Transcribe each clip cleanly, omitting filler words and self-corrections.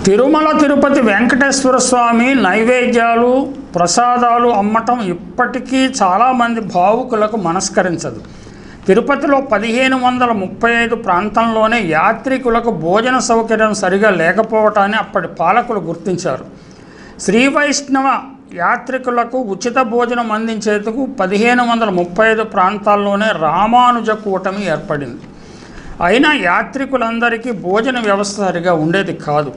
తిరుమల తిరుపతి వెంకటేశ్వర స్వామి నైవేద్యాలు ప్రసాదాలు అమ్మటం ఇప్పటికీ చాలామంది భావుకులకు మనస్కరించదు. తిరుపతిలో 1535 ప్రాంతంలోనే యాత్రికులకు భోజన సౌకర్యం సరిగా లేకపోవటాన్ని అప్పటి పాలకులు గుర్తించారు. శ్రీ వైష్ణవ యాత్రికులకు ఉచిత భోజనం అందించేందుకు 1535 ప్రాంతాల్లోనే రామానుజ కూటమి ఏర్పడింది. అయినా యాత్రికులందరికీ భోజన వ్యవస్థ సరిగా ఉండేది కాదు.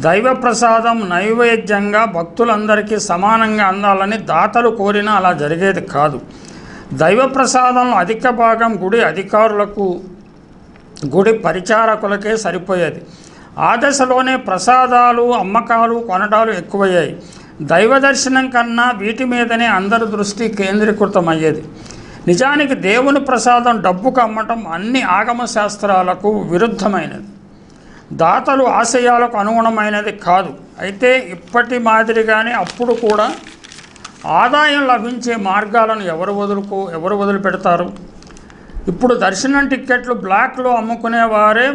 దైవ ప్రసాదం నైవేద్యంగా భక్తులందరికీ సమానంగా అందాలని దాతలు కోరినా అలా జరిగేది కాదు. దైవ ప్రసాదంలో అధిక భాగం గుడి అధికారులకు, గుడి పరిచారకులకే సరిపోయేది. ఆ దశలోనే ప్రసాదాలు అమ్మకాలు కొనటాలు ఎక్కువయ్యాయి. దైవ దర్శనం కన్నా వీటి మీదనే అందరి దృష్టి కేంద్రీకృతమయ్యేది. నిజానికి దేవుని ప్రసాదం డబ్బుకు అమ్మటం అన్ని ఆగమ శాస్త్రాలకు విరుద్ధమైనది, దాతలు ఆశయాలకు అనుగుణమైనది కాదు. అయితే ఇప్పటి మాదిరిగానే అప్పుడు కూడా ఆదాయం లభించే మార్గాలను ఎవరు వదిలిపెడతారు? ఇప్పుడు దర్శనం టిక్కెట్లు బ్లాక్లో అమ్ముకునేవారే.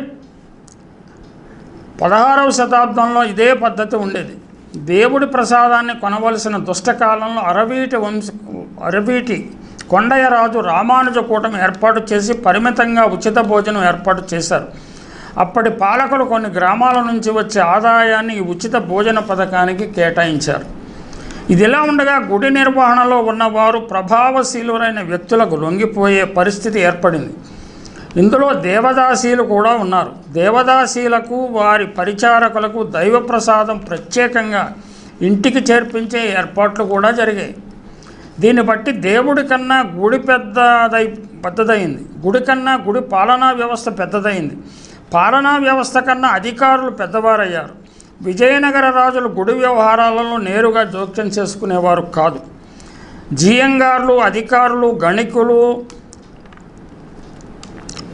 16వ శతాబ్దంలో ఇదే పద్ధతి ఉండేది. దేవుడి ప్రసాదాన్ని కొనవలసిన దుష్టకాలంలో అరవీటి కొండయ్యరాజు రామానుజ కూటమి ఏర్పాటు చేసి పరిమితంగా ఉచిత భోజనం ఏర్పాటు చేశారు. అప్పటి పాలకులు కొన్ని గ్రామాల నుంచి వచ్చే ఆదాయాన్ని ఈ ఉచిత భోజన పథకానికి కేటాయించారు. ఇదిలా ఉండగా గుడి నిర్వహణలో ఉన్నవారు ప్రభావశీలురైన వ్యక్తులకు లొంగిపోయే పరిస్థితి ఏర్పడింది. ఇందులో దేవదాసీలు కూడా ఉన్నారు. దేవదాసీలకు, వారి పరిచారకులకు దైవ ప్రసాదం ప్రత్యేకంగా ఇంటికి చేర్పించే ఏర్పాట్లు కూడా జరిగాయి. దీన్ని బట్టి దేవుడి కన్నా గుడి పెద్దదైంది. గుడి కన్నా గుడి పాలనా వ్యవస్థ పెద్దదైంది. పాలనా వ్యవస్థ కన్నా అధికారులు పెద్దవారయ్యారు. విజయనగర రాజులు గుడి వ్యవహారాలలో నేరుగా జోక్యం చేసుకునేవారు కాదు. జియంగార్లు, అధికారులు, గణికులు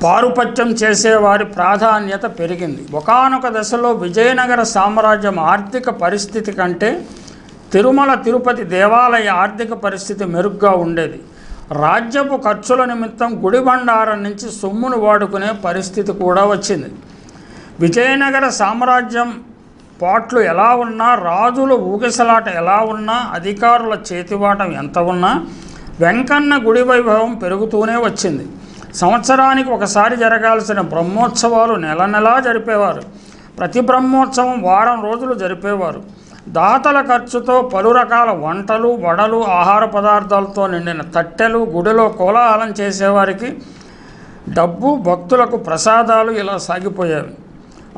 పారుపత్యం చేసేవారి ప్రాధాన్యత పెరిగింది. ఒకానొక దశలో విజయనగర సామ్రాజ్యం ఆర్థిక పరిస్థితి కంటే తిరుమల తిరుపతి దేవాలయ ఆర్థిక పరిస్థితి మెరుగ్గా ఉండేది. రాజ్యపు ఖర్చుల నిమిత్తం గుడి బండారం నుంచి సొమ్మును వాడుకునే పరిస్థితి కూడా వచ్చింది. విజయనగర సామ్రాజ్యం పాట్లు ఎలా ఉన్నా, రాజుల ఊగిసలాట ఎలా ఉన్నా, అధికారుల చేతివాటం ఎంత ఉన్నా వెంకన్న గుడి వైభవం పెరుగుతూనే వచ్చింది. సంవత్సరానికి ఒకసారి జరగాల్సిన బ్రహ్మోత్సవాలు నెల జరిపేవారు. ప్రతి బ్రహ్మోత్సవం వారం రోజులు జరిపేవారు. దాతల ఖర్చుతో పలు రకాల వంటలు, వడలు, ఆహార పదార్థాలతో నిండిన తట్టెలు, గుడిలో కోలాహలం చేసేవారికి డబ్బు, భక్తులకు ప్రసాదాలు ఇలా సాగిపోయేవి.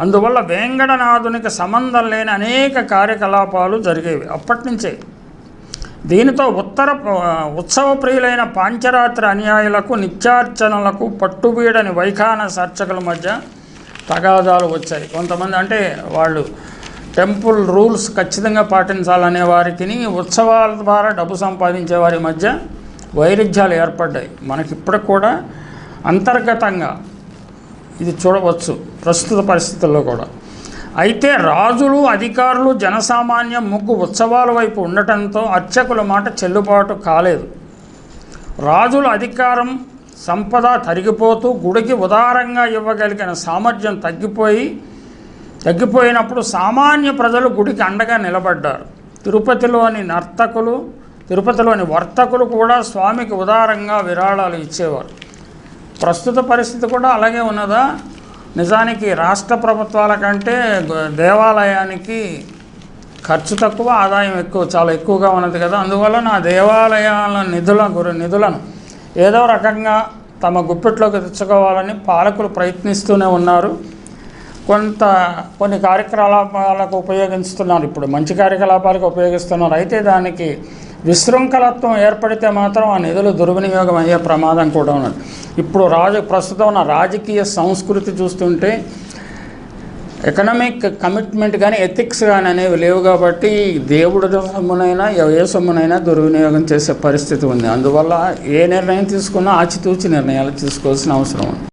అందువల్ల వేంకటనాథునికి సంబంధం లేని అనేక కార్యకలాపాలు జరిగేవి అప్పటి నుంచే. దీనితో ఉత్సవ ప్రియులైన పాంచరాత్రి అనుయాయులకు, నిత్యార్చనలకు పట్టుబీడని వైఖానస అర్చకుల మధ్య తగాదాలు వచ్చాయి. కొంతమంది అంటే వాళ్ళు టెంపుల్ రూల్స్ ఖచ్చితంగా పాటించాలనే వారికి, ఉత్సవాల ద్వారా డబ్బు సంపాదించే వారి మధ్య వైరుధ్యాలు ఏర్పడ్డాయి. మనకిప్పటికి కూడా అంతర్గతంగా ఇది చూడవచ్చు ప్రస్తుత పరిస్థితుల్లో కూడా. అయితే రాజులు, అధికారులు, జనసామాన్యం ముగ్గు ఉత్సవాల వైపు ఉండటంతో అర్చకుల మాట చెల్లుబాటు కాలేదు. రాజుల అధికారం, సంపద తరిగిపోతూ గుడికి ఉదారంగా ఇవ్వగలిగిన సామర్థ్యం తగ్గిపోయినప్పుడు సామాన్య ప్రజలు గుడికి అండగా నిలబడ్డారు. తిరుపతిలోని వర్తకులు కూడా స్వామికి ఉదారంగా విరాళాలు ఇచ్చేవారు. ప్రస్తుత పరిస్థితి కూడా అలాగే ఉన్నదా? నిజానికి రాష్ట్ర ప్రభుత్వాల కంటే దేవాలయానికి ఖర్చు తక్కువ, ఆదాయం ఎక్కువ, చాలా ఎక్కువగా ఉన్నది కదా. అందువల్ల నా దేవాలయాల నిధులను ఏదో రకంగా తమ గుప్పిట్లోకి తెచ్చుకోవాలని పాలకులు ప్రయత్నిస్తూనే ఉన్నారు. కొన్ని కార్యకలాపాలకు ఉపయోగిస్తున్నారు, ఇప్పుడు మంచి కార్యకలాపాలకు ఉపయోగిస్తున్నారు. అయితే దానికి విశృంఖలత్వం ఏర్పడితే మాత్రం ఆ నిధులు దుర్వినియోగం అయ్యే ప్రమాదం కూడా ఉన్నది. ఇప్పుడు ప్రస్తుతం ఉన్న రాజకీయ సంస్కృతి చూస్తుంటే ఎకనామిక్ కమిట్మెంట్ కానీ ఎథిక్స్ కానీ అనేవి లేవు కాబట్టి దేవుడి సొమ్మునైనా ఏ సొమ్మునైనా దుర్వినియోగం చేసే పరిస్థితి ఉంది. అందువల్ల ఏ నిర్ణయం తీసుకున్నా ఆచితూచి నిర్ణయాలు తీసుకోవాల్సిన అవసరం ఉంది.